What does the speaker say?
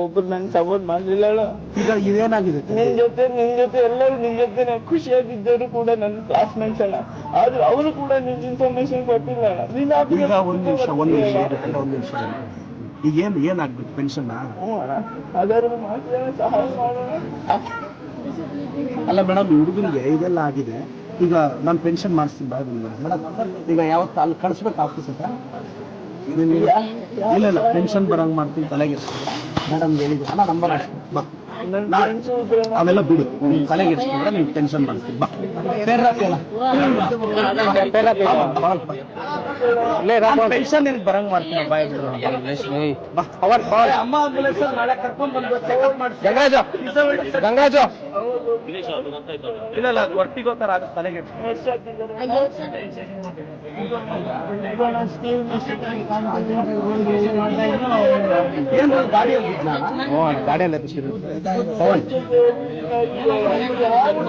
ಒಬ್ರು ನಂಗೆ ಸಪೋರ್ಟ್ ಮಾಡ್ಲಿಲ್ಲ ಅಣ್ಣ. ಈಗ ಇದೇನಾಗಿದೆ? ನಿನ್ ಜೊತೆ ಎಲ್ಲರೂ ನಿನ್ ಜೊತೆ ಖುಷಿಯಾಗಿದ್ದರು ಕೂಡ ನನ್ನ ಕ್ಲಾಸ್ಮೇಟ್ಸ್ ಅಣ್ಣ. ಆದ್ರೂ ಅವರು ಕೂಡ ನಿನ್ ಇನ್ಫಾರ್ಮೇಶನ್ ಕೊಟ್ಟಿಲ್ಲ ಅಣ್ಣ. ಈಗ ಒಂದ್ ನಿಮಿಷ ಈಗ ಏನಾಗ್ಬೇಕು ಪೆನ್ಷನ್? ಅದಾದ್ರೂ ಮಾತ್ರ ಸಹಾಯ ಮಾಡೋಣ. ಅಲ್ಲ ಮೇಡಮ್, ಹುಡುಗನಿಗೆ ಇದೆಲ್ಲ ಆಗಿದೆ. ಈಗ ನಾನು ಪೆನ್ಷನ್ ಮಾಡಿಸ್ತೀನಿ ಮೇಡಮ್. ಈಗ ಯಾವತ್ತು ಅಲ್ಲಿ ಕಳಿಸ್ಬೇಕು ಆಫೀಸ್ ಹತ್ರ? ಇಲ್ಲ ಪೆನ್ಷನ್ ಬರಂಗ್ ಮಾಡ್ತೀನಿ, ತಲೆಗೆ ಮೇಡಮ್ ಹೇಳಿದ್ರು ಅಣ್ಣ ನಂಬರ್ ಬಾ. ಅವೆಲ್ಲ ಬಿಡು, ತಲೆಗೆ ಇರಿಸ್ಕೊಂಡ್ರೆ ನೀವು ಟೆನ್ಷನ್ ಮಾಡ್ತೀನಿ ಬಾ. ಪೆನ್ಷನ್ ಏನ್ ಬರಂಗ್ ಮಾಡ್ತೀನಿ ಅಮ್ಮ ನಾಳೆ ಕರ್ಕೊಂಡ್ ಬಂದು ಗಂಗರಾಜು ಇಲ್ಲ ಒಟ್ಟಿಗೆ ಹೋಗ್ತಾರ ತಲೆಗೆ. ಏನು ಗಾಡಿಯಲ್ಲಿ